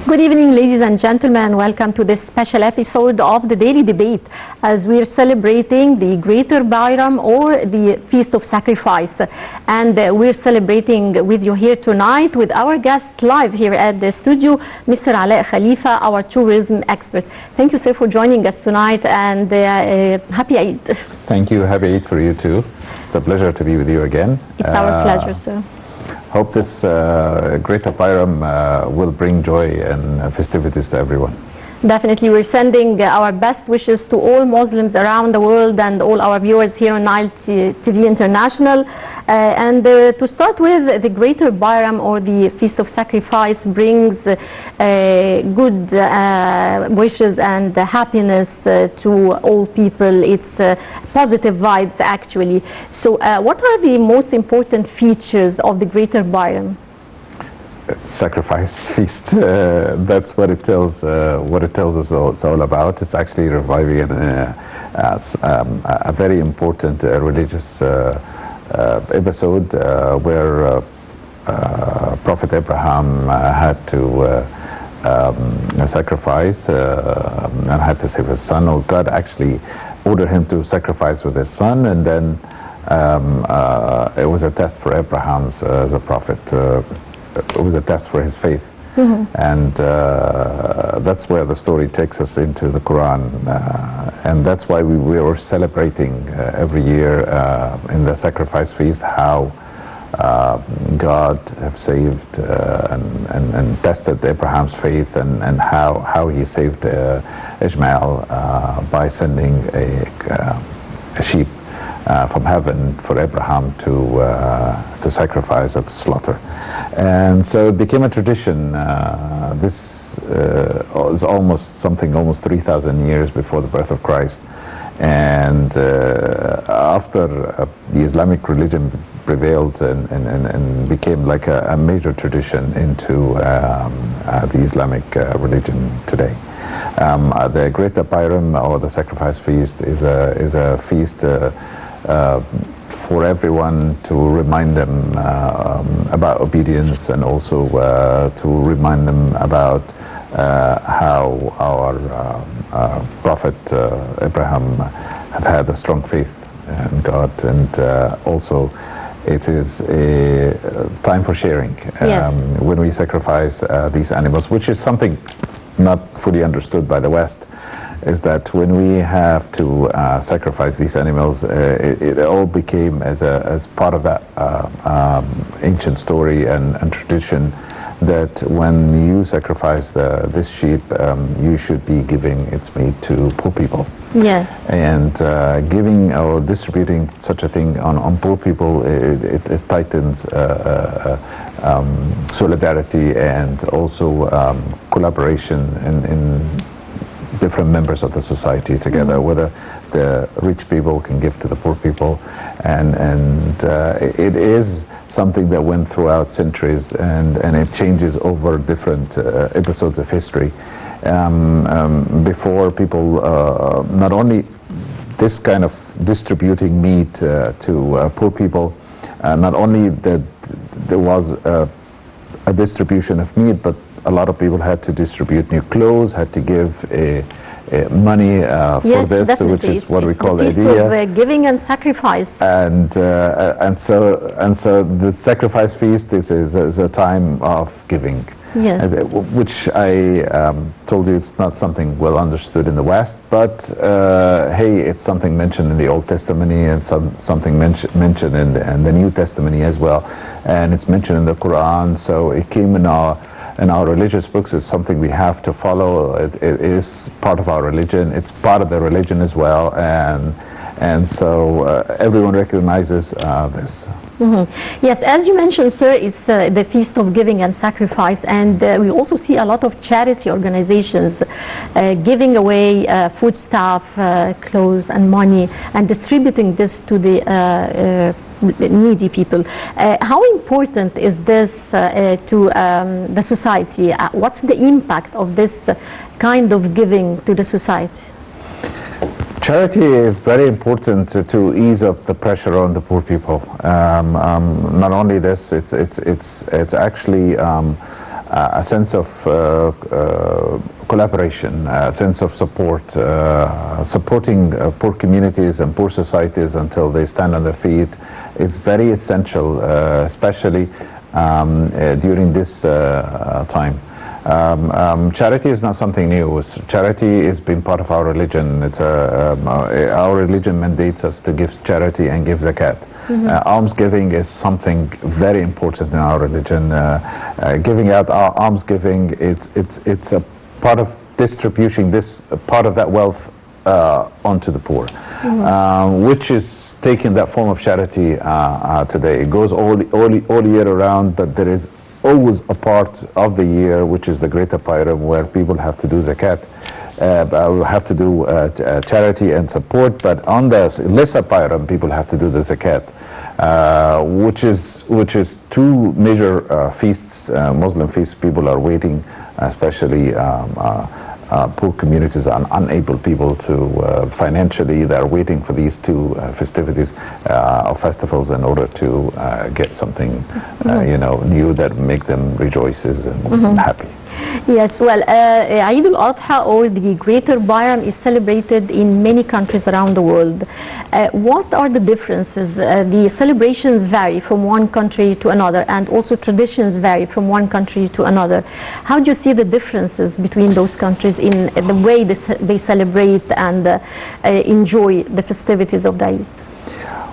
Good evening, ladies and gentlemen. Welcome to this special episode of the Daily Debate as we're celebrating the Greater Bayram or the Feast of Sacrifice. And we're celebrating with you here tonight with our guest live here at the studio, Mr. Alaa Khalifa, our tourism expert. Thank you, sir, for joining us tonight, and happy Eid. Thank you. Happy Eid for you too. It's a pleasure to be with you again. It's our pleasure, sir. Hope this Greater Bayram will bring joy and festivities to everyone. Definitely, we're sending our best wishes to all Muslims around the world and all our viewers here on Nile TV International. To start with, the Greater Bayram or the Feast of Sacrifice brings good wishes and happiness to all people. It's positive vibes, actually. So what are the most important features of the Greater Bayram? Sacrifice feast. That's what it tells. What it tells us it's all about. It's actually reviving a very important religious episode where Prophet Abraham had to sacrifice and had to save his son. Or God actually ordered him to sacrifice with his son, and then it was a test for Abraham as a prophet. It was a test for his faith. And that's where the story takes us into the Quran, and that's why we were celebrating every year in the sacrifice feast how God have saved and tested Abraham's faith, and how he saved Ishmael by sending a sheep from heaven for Abraham to sacrifice at the slaughter. And so it became a tradition. This is almost 3,000 years before the birth of Christ. And after the Islamic religion prevailed and became like a major tradition into the Islamic religion today. The Greater Bayram or the Sacrifice Feast is a feast for everyone to remind them about obedience, and also to remind them about how our Prophet Abraham have had a strong faith in God, and also it is a time for sharing. Yes. When we sacrifice these animals, which is something not fully understood by the West, is that when we have to sacrifice these animals, it all became as part of that ancient story and tradition, that when you sacrifice this sheep, you should be giving its meat to poor people. Yes. And giving or distributing such a thing on poor people, it tightens solidarity and also collaboration in different members of the society together, whether the rich people can give to the poor people, and it is something that went throughout centuries, and it changes over different episodes of history. Before, people not only this kind of distributing meat to poor people, not only that there was a distribution of meat, but a lot of people had to distribute new clothes, had to give money for this, definitely. Which is what we call the feast idea. Of giving and sacrifice. And so the sacrifice feast is a time of giving. Yes. Which I told you it's not something well understood in the West, but hey, it's something mentioned in the Old Testament and something mentioned in the New Testament as well, and it's mentioned in the Quran. So it came in our religious books. It's something we have to follow. It is part of our religion. It's part of the religion as well, and so everyone recognizes this. Yes, as you mentioned, sir, it's the Feast of Giving and Sacrifice, and we also see a lot of charity organizations giving away foodstuff, clothes and money, and distributing this to the needy people. How important is this to the society? What's the impact of this kind of giving to the society? Charity is very important to ease up the pressure on the poor people. Not only this, it's actually a sense of collaboration, a sense of support, supporting poor communities and poor societies until they stand on their feet. It's very essential, especially during this time. Charity is not something new. Charity has been part of our religion. It's our religion mandates us to give charity and give zakat. Almsgiving is something very important in our religion. Giving out almsgiving, it's a part of distributing this part of that wealth onto the poor, which is taking that form of charity today. It goes all year around, but there is always a part of the year, which is the Greater Bayram, where people have to do zakat, have to do charity and support. But on the lesser Bayram, people have to do the zakat, which is two major feasts, Muslim feasts. People are waiting, especially poor communities and unable people to financially, they're waiting for these two festivities or festivals in order to get something new that make them rejoices and happy. Yes, well, Eid al-Adha, or the Greater Bayram, is celebrated in many countries around the world. What are the differences? The celebrations vary from one country to another, and also traditions vary from one country to another. How do you see the differences between those countries in the way they celebrate and enjoy the festivities of the Eid?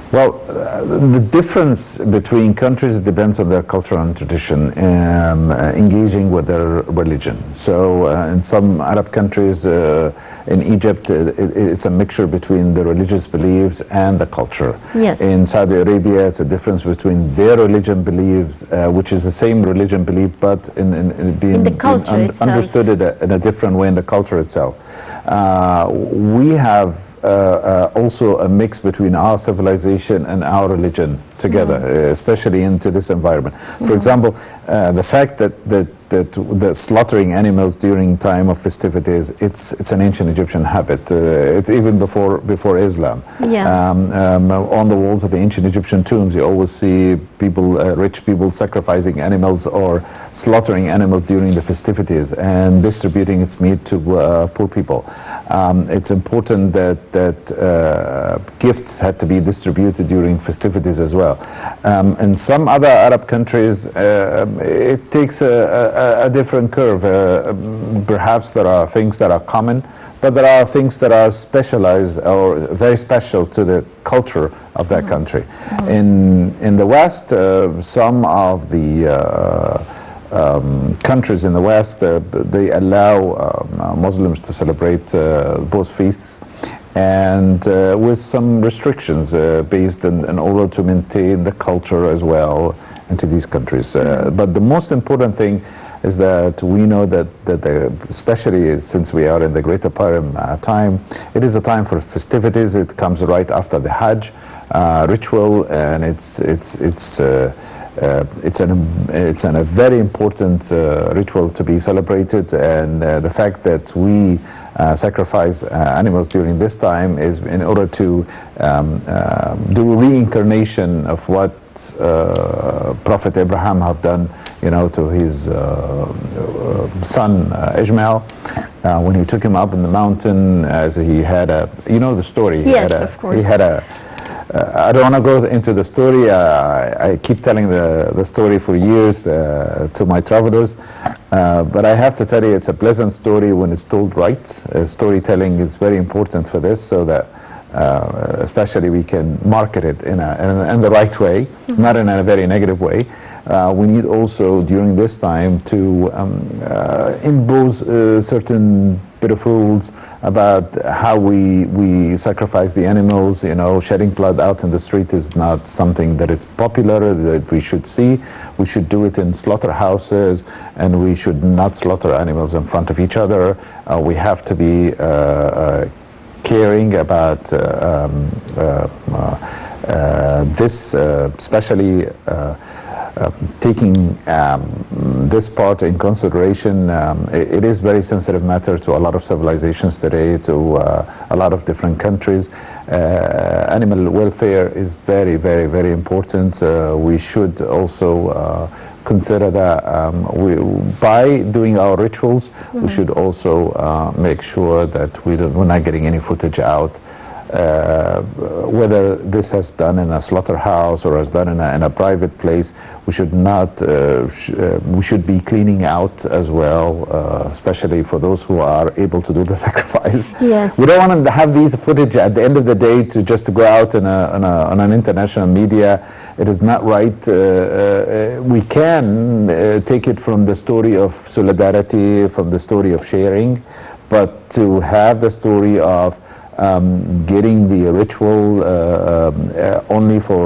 Well, the difference between countries depends on their culture and tradition, engaging with their religion. So in some Arab countries, in Egypt, it's a mixture between the religious beliefs and the culture. Yes. In Saudi Arabia, it's a difference between their religion beliefs, which is the same religion belief, but being understood in a different way in the culture itself. We have also a mix between our civilization and our religion together, especially into this environment. For example, the fact that slaughtering animals during time of festivities, it's an ancient Egyptian habit. It's even before Islam. Yeah. On the walls of the ancient Egyptian tombs, you always see people, rich people, sacrificing animals or slaughtering animals during the festivities and distributing its meat to poor people. It's important that gifts had to be distributed during festivities as well. In some other Arab countries, it takes a different curve. Perhaps there are things that are common, but there are things that are specialized or very special to the culture of that country. In the West, some of the countries in the West, they allow Muslims to celebrate both feasts, and with some restrictions based in order to maintain the culture as well into these countries. But the most important thing is that we know that especially since we are in the Greater Bayram time, it is a time for festivities. It comes right after the Hajj ritual, and it's a very important ritual to be celebrated. And the fact that we sacrifice animals during this time is in order to do reincarnation of what Prophet Abraham have done, to his son Ishmael, when he took him up in the mountain, as he had the story. Yes, of course. He had I don't want to go into the story. I keep telling the story for years to my travelers, but I have to tell you, it's a pleasant story when it's told right. Storytelling is very important for this, so that especially we can market it in the right way, not in a very negative way. We need also during this time to impose certain bit of rules about how we sacrifice the animals. Shedding blood out in the street is not something that it's popular, that we should see. We should do it in slaughterhouses, and we should not slaughter animals in front of each other. We have to be caring about this, especially taking this part in consideration. It is very sensitive matter to a lot of civilizations today, to a lot of different countries. Animal welfare is very, very, very important. We should also consider that by doing our rituals, we should also make sure that we're not getting any footage out. Whether this has done in a slaughterhouse or has done in a private place, we should not. We should be cleaning out as well, especially for those who are able to do the sacrifice. Yes. We don't want to have these footage at the end of the day to go out on an international media. It is not right. We can take it from the story of solidarity, from the story of sharing, but to have the story of getting the ritual only for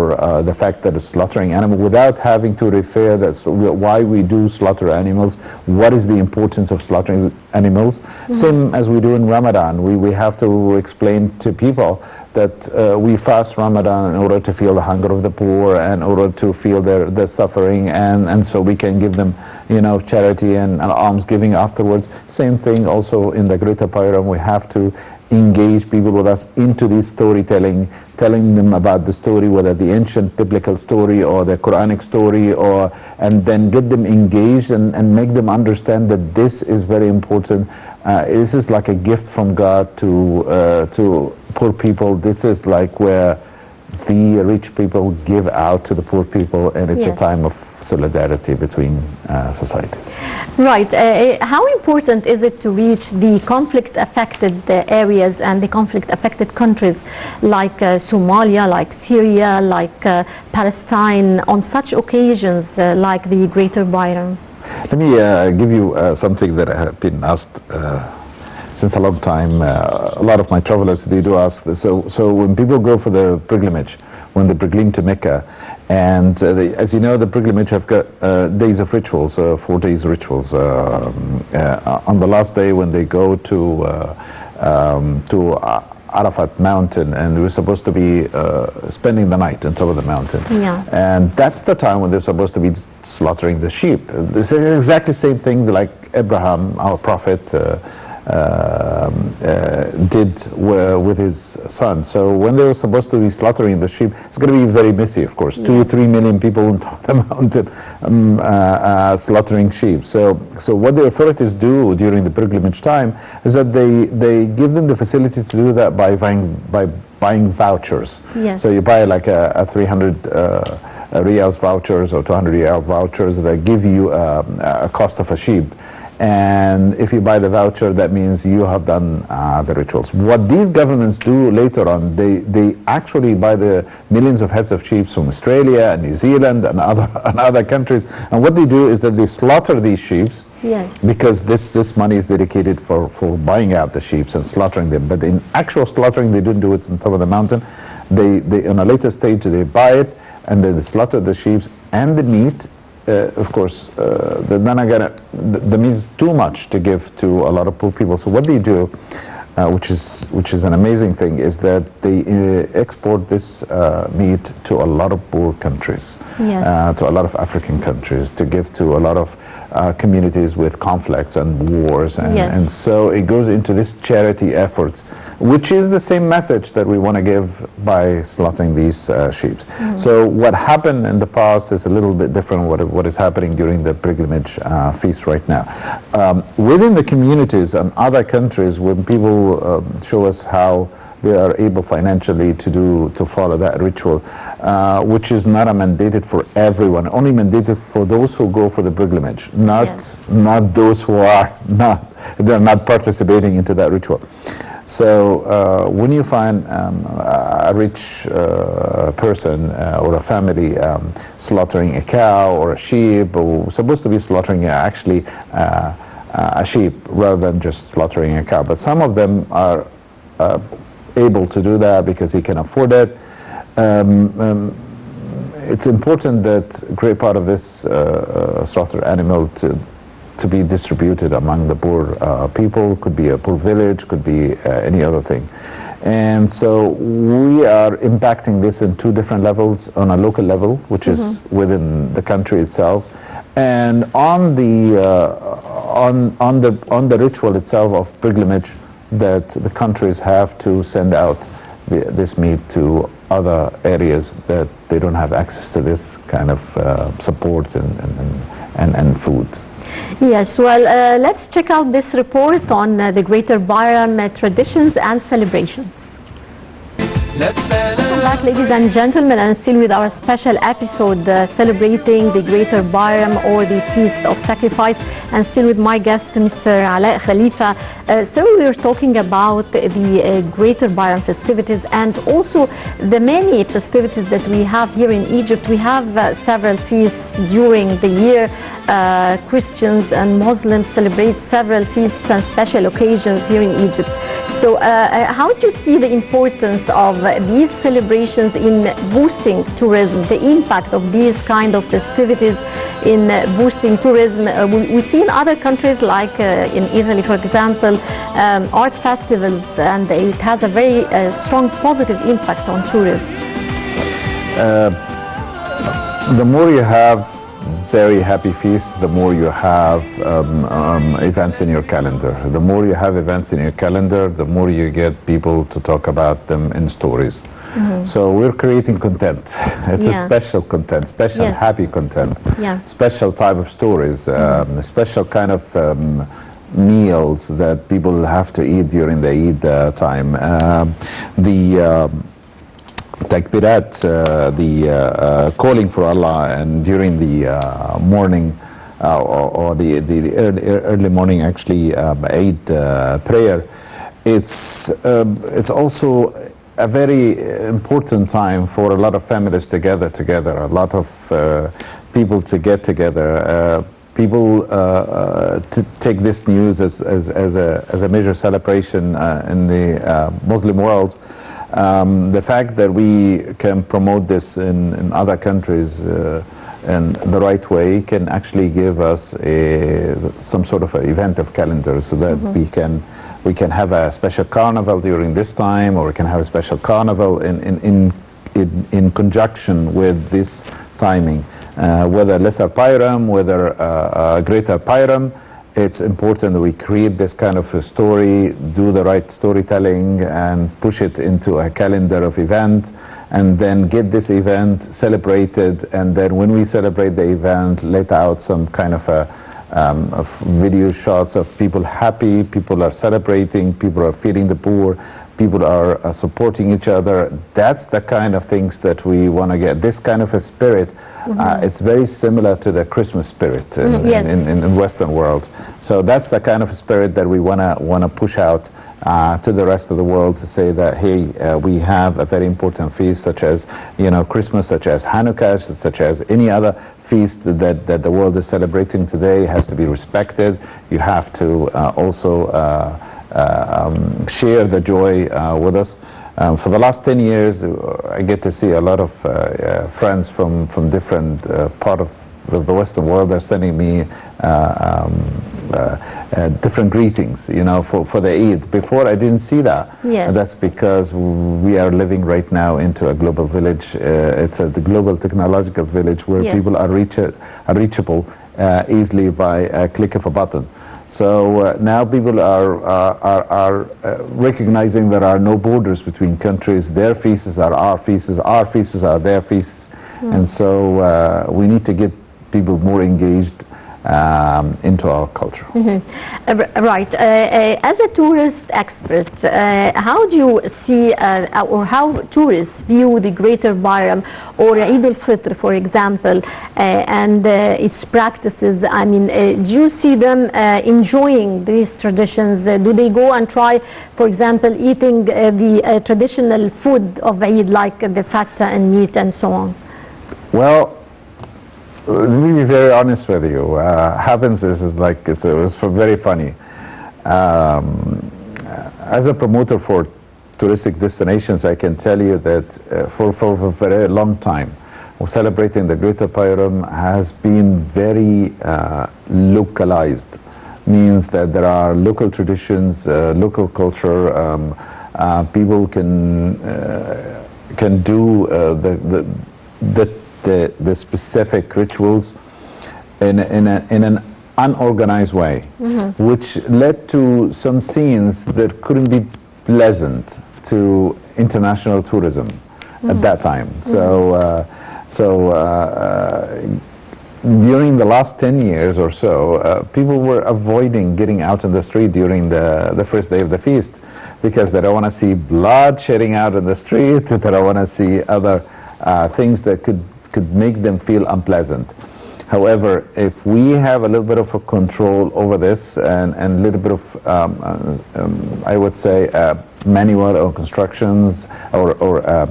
the fact that it's slaughtering animal without having to refer that's why we do slaughter animals, what is the importance of slaughtering animals. Same as we do in Ramadan, we have to explain to people that we fast Ramadan in order to feel the hunger of the poor and in order to feel their suffering, and so we can give them, charity and almsgiving afterwards. Same thing also in the Greater Bayram, we have to engage people with us into this storytelling, telling them about the story, whether the ancient biblical story or the Quranic story, and then get them engaged and make them understand that this is very important. This is like a gift from God to poor people. This is like where the rich people give out to the poor people, and it's a time of solidarity between societies. Right. How important is it to reach the conflict-affected areas and the conflict-affected countries like Somalia, like Syria, like Palestine on such occasions like the Greater Bayram? Let me give you something that I have been asked since a long time. A lot of my travelers, they do ask this. So when people go for the pilgrimage, when they pilgrim to Mecca, and as you know, the pilgrimage have got days of rituals, 4 days rituals. On the last day, when they go to Arafat mountain, and we're supposed to be spending the night on top of the mountain. Yeah. And that's the time when they're supposed to be slaughtering the sheep. This is exactly the same thing like Abraham, our prophet, did with his son. So when they were supposed to be slaughtering the sheep, it's going to be very messy, of course. 2 or 3 million people on top of the mountain slaughtering sheep. So what the authorities do during the pilgrimage time is that they give them the facility to do that by buying vouchers. Yes. So you buy like a 300 riyals vouchers or 200 riyal vouchers that give you a cost of a sheep. And if you buy the voucher, that means you have done the rituals. What these governments do later on, they actually buy the millions of heads of sheep from Australia and New Zealand and other countries. And what they do is that they slaughter these sheep. Yes. Because this money is dedicated for buying out the sheep and slaughtering them. But in actual slaughtering, they didn't do it on top of the mountain. They on a later stage, they buy it and then they slaughter the sheep and the meat. Of course, the meat is too much to give to a lot of poor people. So what they do, which is an amazing thing, is that they export this meat to a lot of poor countries, to a lot of African countries, to give to a lot of communities with conflicts and wars, and so it goes into this charity efforts, which is the same message that we want to give by slaughtering these sheep. So what happened in the past is a little bit different what is happening during the pilgrimage feast right now. Within the communities and other countries, when people show us how they are able financially to follow that ritual, which is not mandated for everyone, only mandated for those who go for the pilgrimage, not those who are they're not participating into that ritual. So when you find a rich person or a family slaughtering a cow or a sheep, or supposed to be slaughtering actually a sheep rather than just slaughtering a cow, but some of them are able to do that because he can afford it. It's important that a great part of this slaughtered animal to be distributed among the poor people. Could be a poor village, could be any other thing. And so we are impacting this in 2 different levels. On a local level, which is within the country itself, and on the ritual itself of pilgrimage, that the countries have to send out this meat to other areas that they don't have access to this kind of support and food. Yes, well, let's check out this report on the Greater Bayram traditions and celebrations. Welcome back, ladies and gentlemen, and still with our special episode celebrating the Greater Bayram, or the Feast of Sacrifice, and still with my guest, Mr. Alaa Khalifa. So we were talking about the Greater Bayram festivities and also the many festivities that we have here in Egypt. We have several feasts during the year. Christians and Muslims celebrate several feasts and special occasions here in Egypt. So how do you see the importance of these celebrations in boosting tourism, the impact of these kind of festivities in boosting tourism? We see in other countries, like in Italy, for example, art festivals, and it has a very strong positive impact on tourism. The more you have very happy feasts, the more you have events in your calendar. The more you have events in your calendar, the more you get people to talk about them in stories. So we're creating content. It's a special content, special happy content, special type of stories, special kind of meals that people have to eat during the Eid time. Takbirat, the calling for Allah, and during the morning or the early morning, actually, Eid prayer, it's also a very important time for a lot of families to gather together, a lot of people to get together. People to take this news as a major celebration in the Muslim world. The fact that we can promote this in other countries in the right way can actually give us some sort of an event of calendar, so that we can have a special carnival during this time, or we can have a special carnival in conjunction with this timing. Whether lesser Bayram, whether greater Bayram, it's important that we create this kind of a story, do the right storytelling, and push it into a calendar of event, and then get this event celebrated. And then when we celebrate the event, let out some kind of video shots of people happy, people are celebrating, people are feeding the poor, people are supporting each other. That's the kind of things that we want to get. This kind of a spirit, it's very similar to the Christmas spirit in Western world. So that's the kind of spirit that we want to push out to the rest of the world, to say that, hey, we have a very important feast, such as Christmas, such as Hanukkah, such as any other feast that the world is celebrating today, has to be respected. You have to also share the joy with us. For the last 10 years, I get to see a lot of friends from different part of the Western world. They're sending me different greetings, for the Eid. Before, I didn't see that. And that's because we are living right now into a global village. It's the global technological village where people are reachable easily by a click of a button. So now people are recognizing there are no borders between countries. Their feasts are our feasts are their feasts. And so we need to get people more engaged into our culture. Right. As a tourist expert, how do you see or how tourists view the Greater Bayram or Eid al-Fitr, for example, and its practices? I mean, do you see them enjoying these traditions? Do they go and try, for example, eating the traditional food of Eid, like the fatta and meat and so on? Well, let me be very honest with you. Happens is like it was very funny. As a promoter for touristic destinations, I can tell you that for a very long time, celebrating the Greater Bayram has been very localized. Means that there are local traditions, local culture. People can do the specific rituals in an unorganized way, which led to some scenes that couldn't be pleasant to international tourism. at that time. During the last 10 years or so, people were avoiding getting out in the street during the first day of the feast because they don't want to see blood shedding out in the street. They don't want to see other things that could make them feel unpleasant. However, if we have a little bit of a control over this and a little bit of, I would say, manual or instructions or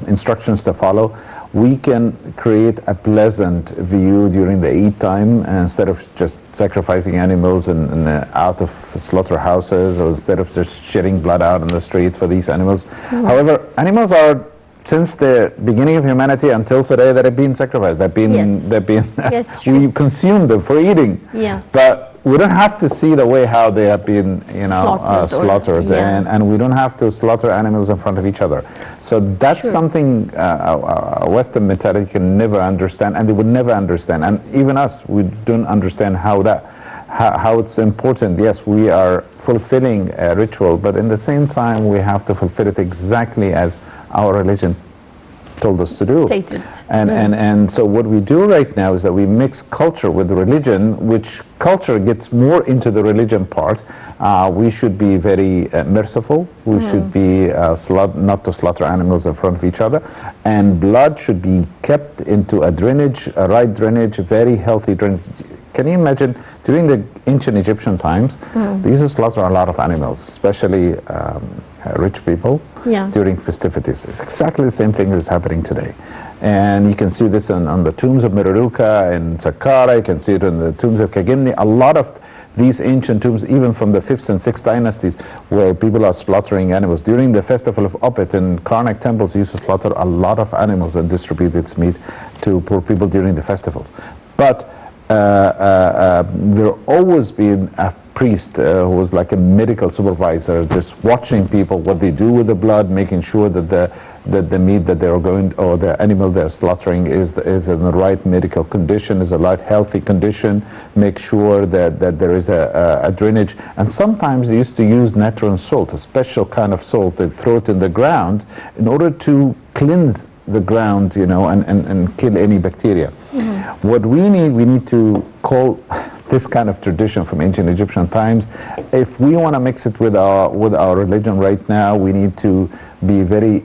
instructions to follow, we can create a pleasant view during the Eid time instead of just sacrificing animals and out of slaughterhouses, or instead of just shedding blood out in the street for these animals. However, animals are, since the beginning of humanity until today, that have been sacrificed. Yes, we consume them for eating. Yeah. But we don't have to see the way how they have been, slaughtered, and we don't have to slaughter animals in front of each other. So that's something a Western mentality can never understand, and they would never understand. And even us, we don't understand how it's important. Yes, we are fulfilling a ritual, but in the same time, we have to fulfill it exactly as our religion told us to do. Stated. And so what we do right now is that we mix culture with religion, which culture gets more into the religion part. We should be very merciful. We should be not to slaughter animals in front of each other. And blood should be kept into a drainage, a right drainage, very healthy drainage. Can you imagine, during the ancient Egyptian times, they used to slaughter a lot of animals, especially rich people, during festivities. It's exactly the same thing is happening today. And you can see this on the tombs of Merodach and Saqqara. You can see it in the tombs of Khagimni. A lot of these ancient tombs, even from the 5th and 6th dynasties, where people are slaughtering animals. During the festival of Opet in Karnak temples, used to slaughter a lot of animals and distribute its meat to poor people during the festivals. But there always been a priest who was like a medical supervisor, just watching people, what they do with the blood, making sure that the meat that they're going, or the animal they're slaughtering is in the right medical condition, is a right healthy condition, make sure that there is a drainage. And sometimes they used to use natron salt, a special kind of salt. They throw it in the ground in order to cleanse the ground, and kill any bacteria. What we need to call this kind of tradition from ancient Egyptian times. If we want to mix it with our religion right now, we need to be very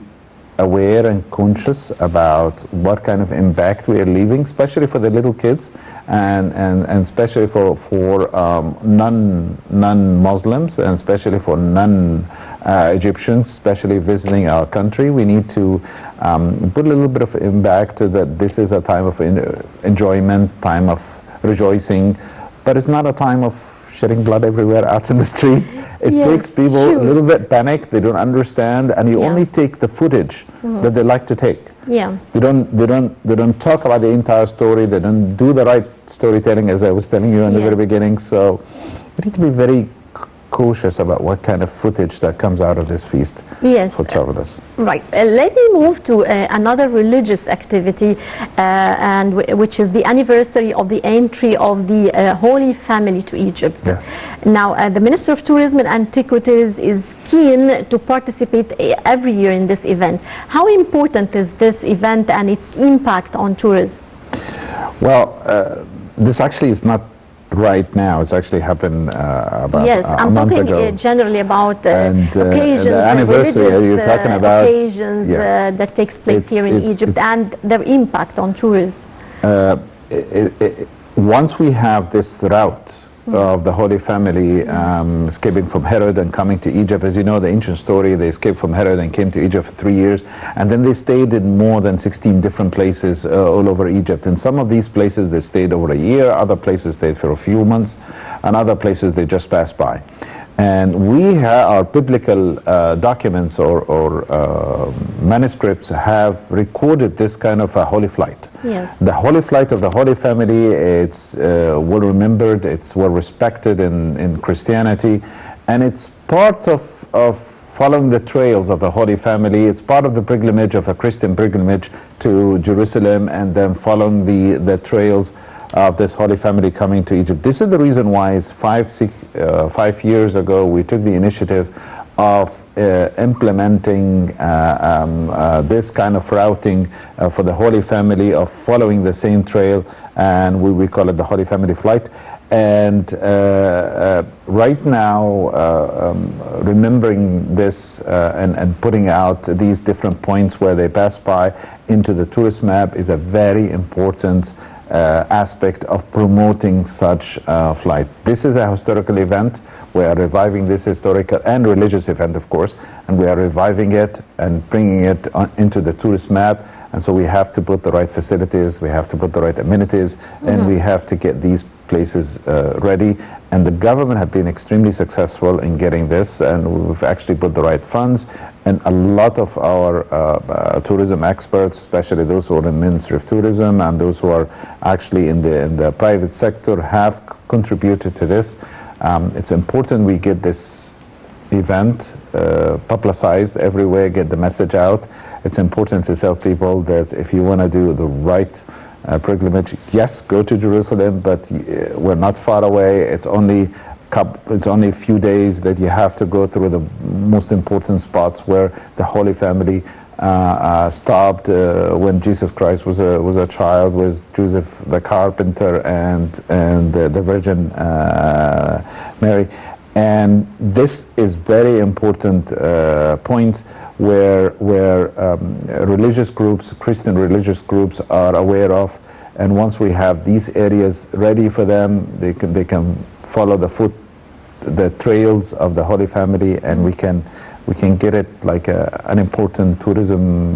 aware and conscious about what kind of impact we are leaving, especially for the little kids, and especially for non-Muslims, and especially for non-Egyptians, especially visiting our country. We need to put a little bit of impact that this is a time of enjoyment, time of rejoicing, but it's not a time of shedding blood everywhere out in the street. It makes people a little bit panic. They don't understand, and you only take the footage that they like to take. They don't talk about the entire story. They don't do the right storytelling, as I was telling you in the very beginning. So we need to be very cautious about what kind of footage that comes out of this feast for travelers. Right. Let me move to another religious activity, which is the anniversary of the entry of the Holy Family to Egypt. Yes. Now, the Minister of Tourism and Antiquities is keen to participate every year in this event. How important is this event and its impact on tourism? Well, this actually is not right now. It's actually happened about I'm a month talking ago. Generally about occasions, the anniversary you're talking about, occasions that takes place here in Egypt and their impact on tourism. Once we have this route of the Holy Family escaping from Herod and coming to Egypt, as you know, the ancient story, they escaped from Herod and came to Egypt for 3 years, and then they stayed in more than 16 different places all over Egypt. In some of these places they stayed over a year, other places stayed for a few months, and other places they just passed by. And we have our biblical documents or manuscripts have recorded this kind of a holy flight. Yes. The holy flight of the Holy Family, it's well remembered, it's well respected in Christianity, and it's part of following the trails of the Holy Family. It's part of the pilgrimage of a Christian pilgrimage to Jerusalem, and then following the trails of this Holy Family coming to Egypt. This is the reason why 5 years ago we took the initiative of implementing this kind of routing for the Holy Family, of following the same trail, and we call it the Holy Family Flight. And right now, remembering this and putting out these different points where they pass by into the tourist map is a very important aspect of promoting such flight. This is a historical event. We are reviving this historical and religious event, of course, and we are reviving it and bringing it into the tourist map. And so we have to put the right facilities, we have to put the right amenities, and we have to get these places ready. And the government have been extremely successful in getting this, and we've actually put the right funds. And a lot of our tourism experts, especially those who are in the Ministry of Tourism and those who are actually in the private sector, have contributed to this. It's important we get this event publicized everywhere, get the message out. It's important to tell people that if you want to do the right pilgrimage, yes, go to Jerusalem, but we're not far away. It's only a few days that you have to go through the most important spots where the Holy Family stopped when Jesus Christ was a child, with Joseph the carpenter and the Virgin Mary. And this is very important point where religious groups, Christian religious groups, are aware of. And once we have these areas ready for them, they can follow the trails of the Holy Family, and we can get it like an important tourism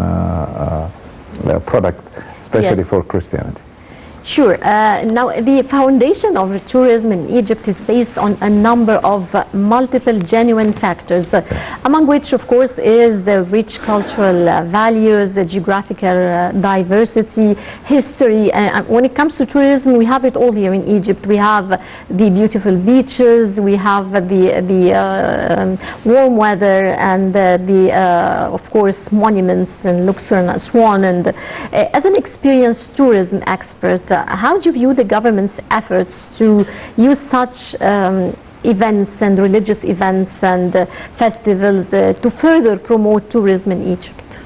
product, especially for Christianity. Sure. Now, the foundation of tourism in Egypt is based on a number of multiple genuine factors, among which, of course, is the rich cultural values, geographical diversity, history. When it comes to tourism, we have it all here in Egypt. We have the beautiful beaches, we have the warm weather, and of course, monuments in Luxor and Aswan. And as an experienced tourism expert, how do you view the government's efforts to use such events and religious events and festivals to further promote tourism in Egypt?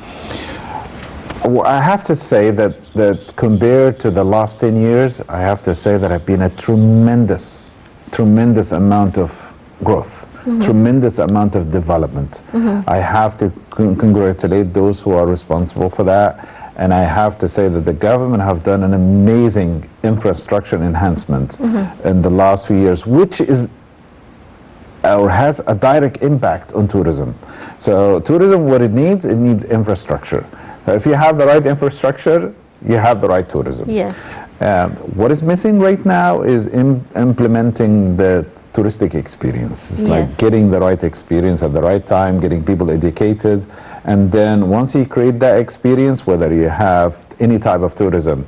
Well, I have to say that compared to the last 10 years, I have to say that I've been a tremendous amount of growth, tremendous amount of development. I have to congratulate those who are responsible for that. And I have to say that the government have done an amazing infrastructure enhancement in the last few years, which is or has a direct impact on tourism. So tourism, what it needs infrastructure. If you have the right infrastructure, you have the right tourism. Yes. What is missing right now is implementing the touristic experience. It's like getting the right experience at the right time, getting people educated. And then once you create that experience, whether you have any type of tourism,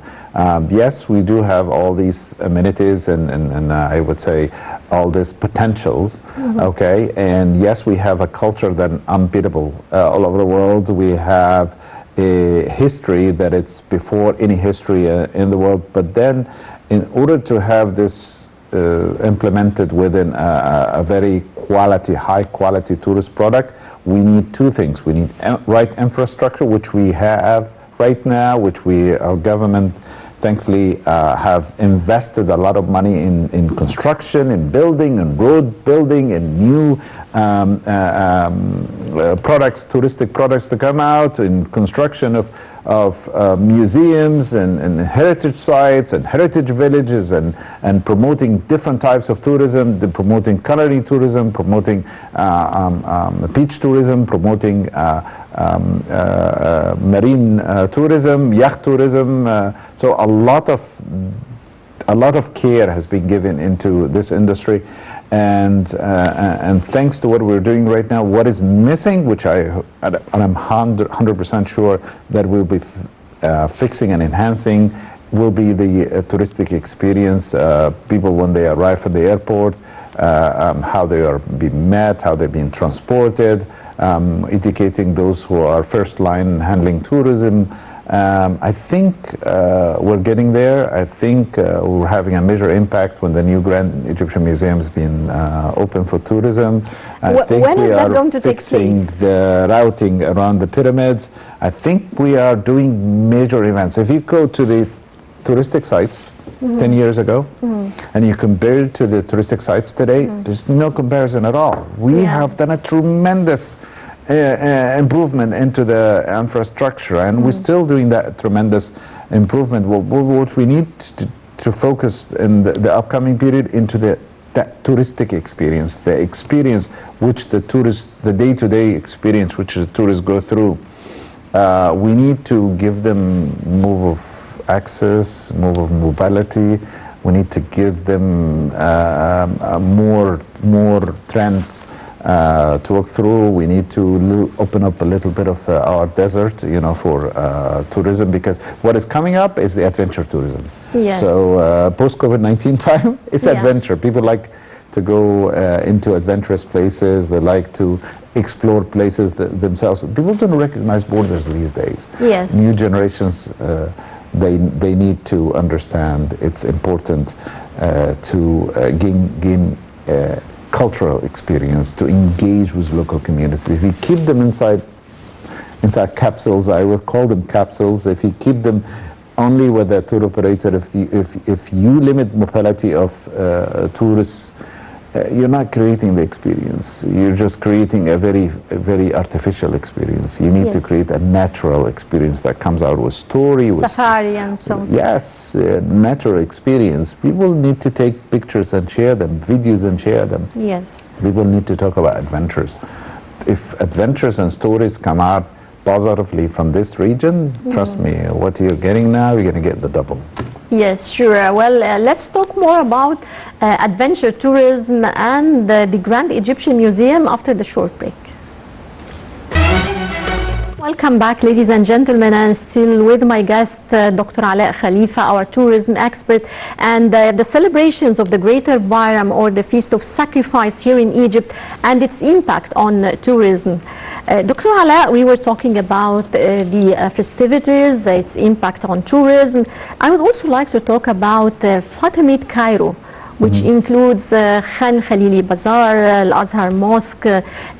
yes, we do have all these amenities and I would say all these potentials, okay? And yes, we have a culture that is unbeatable all over the world. We have a history that it's before any history in the world. But then in order to have this implemented within a very high quality tourist product, we need two things. We need right infrastructure, which we have right now, which our government thankfully have invested a lot of money in construction, in building, and road building, and new products, touristic products to come out, in construction of museums and heritage sites and heritage villages, and promoting different types of tourism, promoting culinary tourism, promoting beach tourism, promoting marine tourism, yacht tourism. So a lot of care has been given into this industry, and thanks to what we're doing right now, what is missing, which I'm 100% sure that we'll be fixing and enhancing, will be the touristic experience. People when they arrive at the airport, how they are being met, how they're being transported, educating those who are first line handling tourism. I think we're getting there. I think we're having a major impact when the new Grand Egyptian Museum is being open for tourism. I think when is we that are going to take fixing place? the routing around the pyramids. I think we are doing major events. If you go to the touristic sites 10 years ago and you compare it to the touristic sites today, there's no comparison at all. We have done a tremendous improvement into the infrastructure, and we're still doing that tremendous improvement. What we need to focus in the upcoming period into that touristic experience, the experience which the tourists, the day-to-day experience which the tourists go through. We need to give them move of access, move of mobility. We need to give them more trends to walk through. We need to open up a little bit of our desert, for tourism, because what is coming up is the adventure tourism. Yes. So post-COVID-19 time, it's adventure. People like to go into adventurous places. They like to explore places themselves. People don't recognize borders these days. Yes. New generations, they need to understand it's important to gain cultural experience, to engage with local communities. If you keep them inside capsules, I would call them capsules. If you keep them only with a tour operator, if you limit mobility of tourists, you're not creating the experience. You're just creating a very artificial experience. You need to create a natural experience that comes out with story, with safari and so on. Yes, natural experience. People need to take pictures and share them, videos and share them. Yes. People need to talk about adventures. If adventures and stories come out positively from this region, trust me, what you're getting now, you're going to get the double. Yes, sure. Well, let's talk more about adventure tourism and the Grand Egyptian Museum after the short break. Welcome back, ladies and gentlemen, and still with my guest, Dr. Alaa Khalifa, our tourism expert, and the celebrations of the Greater Bayram, or the Feast of Sacrifice here in Egypt, and its impact on tourism. Dr. Alaa, we were talking about the festivities, its impact on tourism. I would also like to talk about Fatimid Cairo, which includes Khan Khalili Bazaar, Al-Azhar Mosque,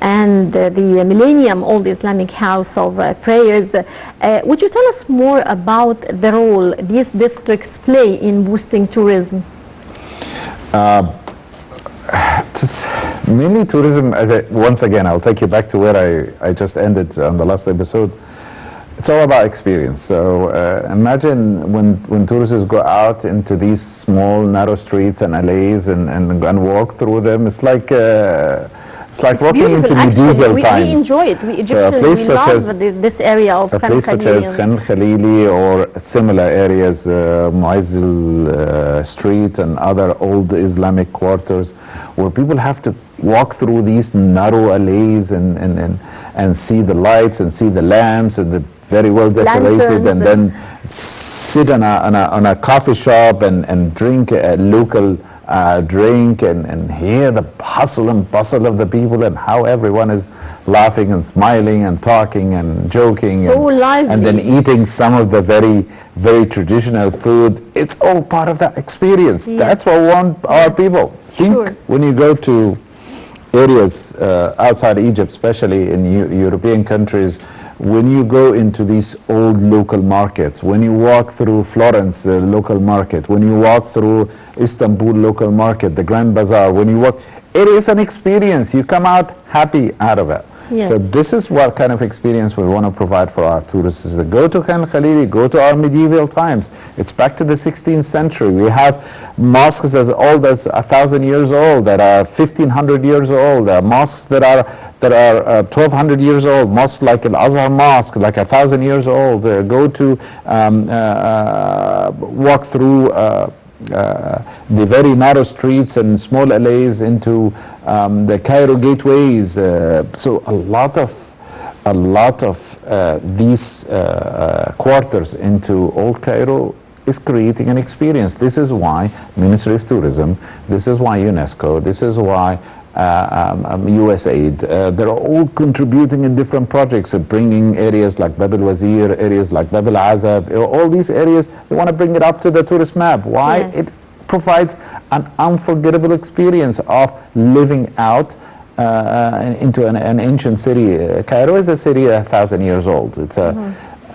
and the Millennium Old Islamic House of Prayers. Would you tell us more about the role these districts play in boosting tourism? Mainly tourism, once again, I'll take you back to where I just ended on the last episode. It's all about experience. So imagine when tourists go out into these small, narrow streets and alleys and walk through them. It's like walking into medieval times. We enjoy it. We Egyptians, we love this area of Khan Khalili. A place such as Khan Khalili or similar areas, Muazzil Street and other old Islamic quarters, where people have to walk through these narrow alleys and see the lights and see the lamps and the very well decorated, and then sit on a coffee shop and drink a local drink and hear the hustle and bustle of the people and how everyone is laughing and smiling and talking and joking, and then eating some of the very, very traditional food. It's all part of that experience. Yes. That's what we want our people. Think when you go to areas outside Egypt, especially in European countries, when you go into these old local markets, when you walk through Florence, the local market, when you walk through Istanbul local market, the Grand Bazaar, when you walk, it is an experience. You come out happy out of it. Yes. So this is what kind of experience we want to provide for our tourists, is that go to Khan Khalili, go to our medieval times. It's back to the 16th century. We have mosques as old as 1,000 years old, that are 1,500 years old. There are mosques that are 1,200 years old. Mosques like Al-Azhar Mosque, like 1,000 years old. Go to walk through the very narrow streets and small alleys into the Cairo gateways. So a lot of these quarters into Old Cairo is creating an experience. This is why Ministry of Tourism, this is why UNESCO, this is why USAID, they're all contributing in different projects of bringing areas like Bab al-Wazir, areas like Bab al-Azab, all these areas, they want to bring it up to the tourist map. Why? Yes. It provides an unforgettable experience of living out into an ancient city. Cairo is a city 1,000 years old. It's a,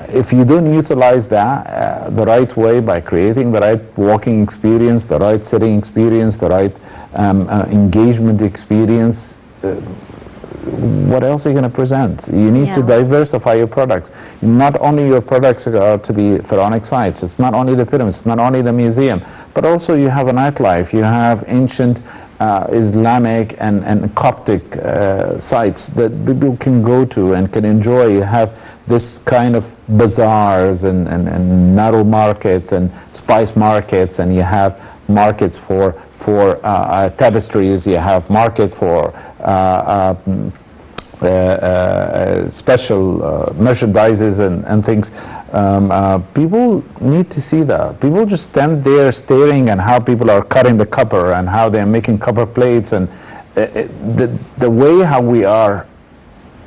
if you don't utilize that the right way by creating the right walking experience, the right sitting experience, the right engagement experience, what else are you going to present? You need to diversify your products. Not only your products are to be pharaonic sites, it's not only the pyramids, it's not only the museum, but also you have a nightlife, you have ancient Islamic and Coptic sites that people can go to and can enjoy. You have this kind of bazaars and narrow markets and spice markets, and you have markets for tapestries, you have market for special merchandises and things. People need to see that. People just stand there staring at how people are cutting the copper and how they're making copper plates, and the way how we are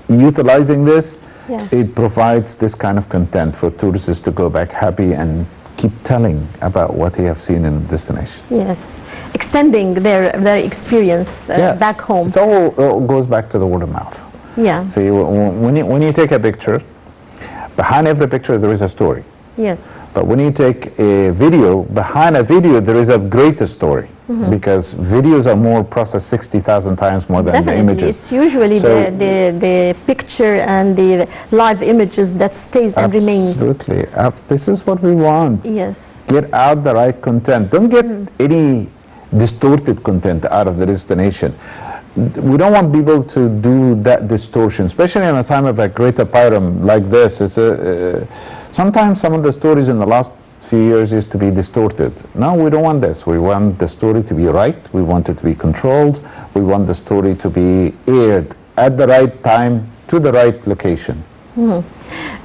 utilizing this, it provides this kind of content for tourists to go back happy and keep telling about what they have seen in the destination. Yes, extending their experience back home. It all goes back to the word of mouth. Yeah. So when you take a picture, behind every picture there is a story. Yes. But when you take a video, behind a video there is a greater story, because videos are more processed 60,000 times more than the images. It's usually the picture and the live images that stays and remains. Absolutely. This is what we want. Yes. Get out the right content. Don't get any distorted content out of the destination. We don't want people to do that distortion, especially in a time of a greater pyram like this. It's sometimes some of the stories in the last few years used to be distorted. No, we don't want this. We want the story to be right. We want it to be controlled. We want the story to be aired at the right time to the right location.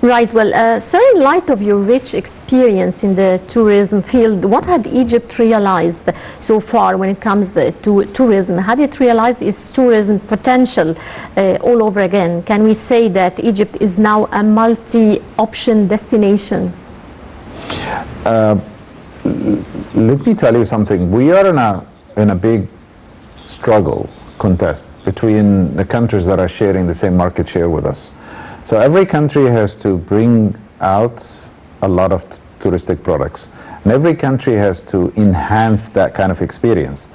Right. Well, sir, in light of your rich experience in the tourism field, what had Egypt realized so far when it comes to tourism? Had it realized its tourism potential all over again? Can we say that Egypt is now a multi-option destination? Let me tell you something. We are in a big struggle, contest between the countries that are sharing the same market share with us. So every country has to bring out a lot of touristic products, and every country has to enhance that kind of experience.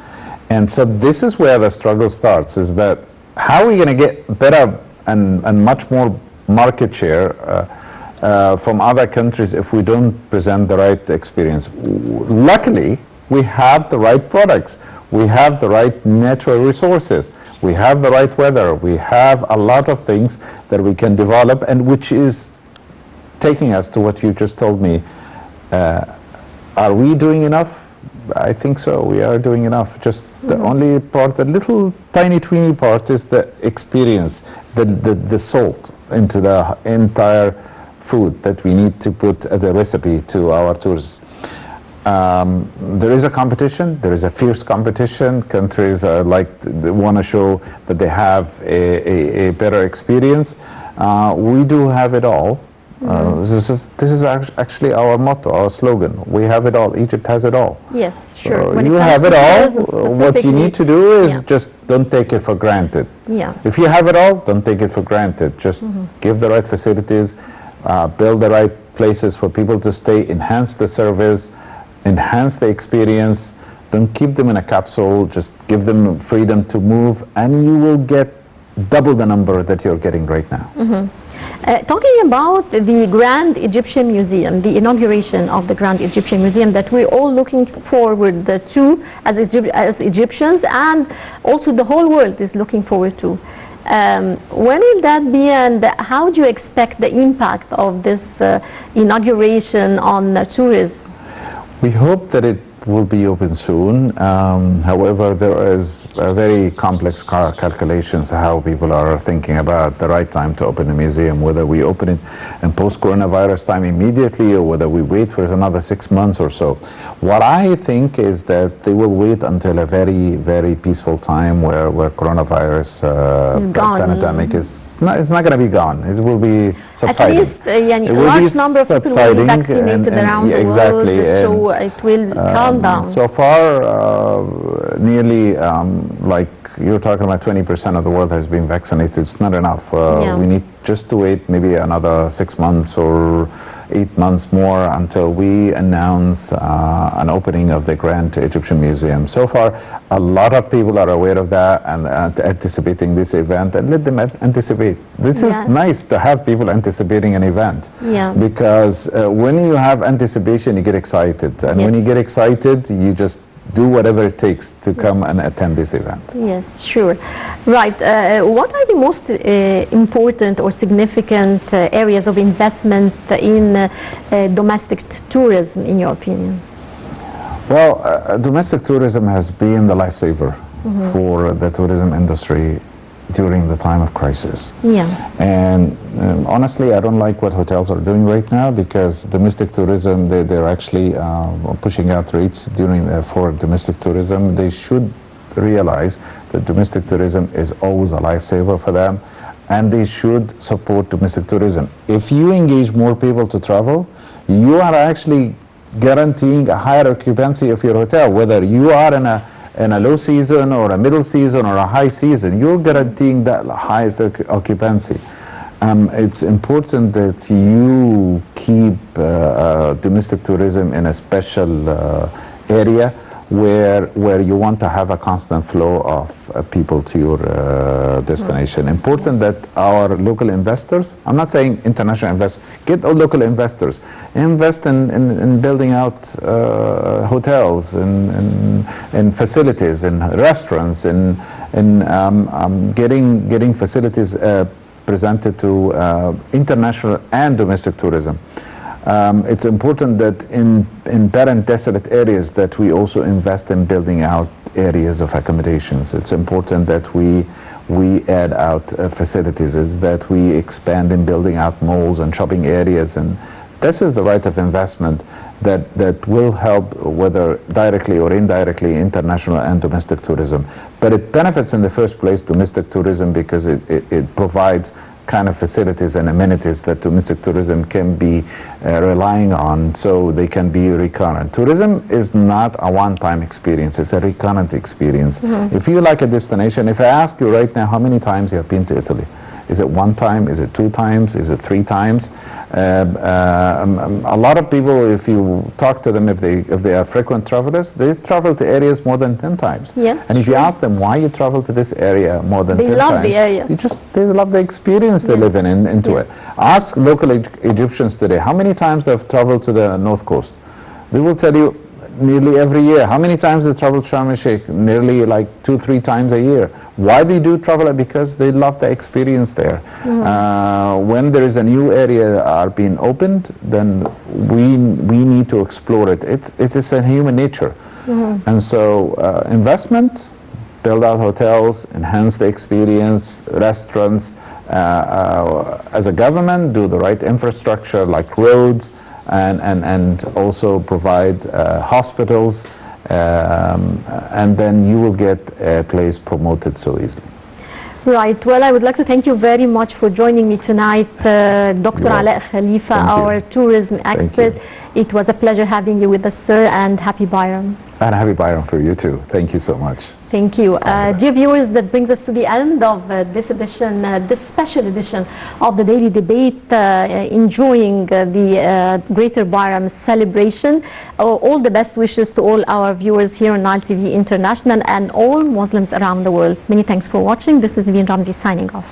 And so this is where the struggle starts, is that how are we going to get better and much more market share from other countries if we don't present the right experience? Luckily, we have the right products. We have the right natural resources. We have the right weather. We have a lot of things that we can develop, and which is taking us to what you just told me. Are we doing enough? I think so. We are doing enough. Just the only part, the little tiny tweeny part, is the experience, the salt into the entire food that we need to put as a recipe to our tourists. There is a competition. There is a fierce competition. Countries they want to show that they have a better experience. We do have it all. This is actually our motto, our slogan. We have it all. Egypt has it all. Yes, so sure. you have it all. What you need to do is just don't take it for granted. Yeah. If you have it all, don't take it for granted. Just give the right facilities, build the right places for people to stay, enhance the service, enhance the experience. Don't keep them in a capsule. Just give them freedom to move, and you will get double the number that you're getting right now. Talking about the Grand Egyptian Museum, the inauguration of the Grand Egyptian Museum that we're all looking forward to as Egyptians, and also the whole world is looking forward to. When will that be, and how do you expect the impact of this inauguration on tourism? We hope that it will be open soon. However, there is a very complex calculations how people are thinking about the right time to open the museum, whether we open it in post-coronavirus time immediately or whether we wait for another 6 months or so. What I think is that they will wait until a very, very peaceful time where coronavirus pandemic is it's not going to be gone. It will be subsiding. At least a large number of people will be vaccinated around the world, so it will calm down. So far, nearly like you're talking about 20% of the world has been vaccinated. It's not enough. Yeah. We need just to wait maybe another 6 months or 8 months more until we announce an opening of the Grand Egyptian Museum. So far, a lot of people are aware of that and anticipating this event, and let them anticipate. This is nice to have people anticipating an event, because when you have anticipation, you get excited, and when you get excited, you just do whatever it takes to come and attend this event. Yes, sure. Right. What are the most important or significant areas of investment in domestic tourism, in your opinion? Well, domestic tourism has been the lifesaver for the tourism industry during the time of crisis. Yeah. And honestly, I don't like what hotels are doing right now, because domestic tourism, they're actually pushing out rates for domestic tourism. They should realize that domestic tourism is always a lifesaver for them, and they should support domestic tourism. If you engage more people to travel, you are actually guaranteeing a higher occupancy of your hotel, whether you are in a low season or a middle season or a high season. You're guaranteeing that highest occupancy. It's important that you keep domestic tourism in a special area where you want to have a constant flow of people to your destination. Important that our local investors, I'm not saying international investors, get our local investors, invest in building out hotels and facilities and restaurants, and getting facilities presented to international and domestic tourism. It's important that in barren, desolate areas that we also invest in building out areas of accommodations. It's important that we add out facilities, that we expand in building out malls and shopping areas, and this is the right of investment that will help, whether directly or indirectly, international and domestic tourism. But it benefits in the first place domestic tourism, because it provides kind of facilities and amenities that domestic tourism can be relying on, so they can be recurrent. Tourism is not a one-time experience, it's a recurrent experience. If you like a destination, if I ask you right now how many times you have been to Italy, is it 1 time, is it 2 times, is it 3 times? A lot of people, if you talk to them, if they are frequent travelers, they travel to areas more than 10 times. Yes, and if you ask them why you travel to this area more than 10 times, they love the area. They love the experience they live into it. Ask local Egyptians today how many times they've traveled to the North Coast. They will tell you nearly every year. How many times they travel to Sharm el-Sheikh? Nearly like 2-3 times a year. Why they do travel? Because they love the experience there. When there is a new area being opened, then we need to explore it. It is a human nature. And so investment, build out hotels, enhance the experience, restaurants, as a government, do the right infrastructure like roads, and also provide hospitals, and then you will get a place promoted so easily. Right. Well, I would like to thank you very much for joining me tonight, Dr. Alaa Khalifa, our tourism expert. It was a pleasure having you with us, sir, and happy Bayram. And happy Bayram for you too. Thank you so much. Thank you. Dear viewers, that brings us to the end of this edition, this special edition of the Daily Debate, enjoying the Greater Bayram celebration. All the best wishes to all our viewers here on Nile TV International and all Muslims around the world. Many thanks for watching. This is Naveen Ramzi signing off.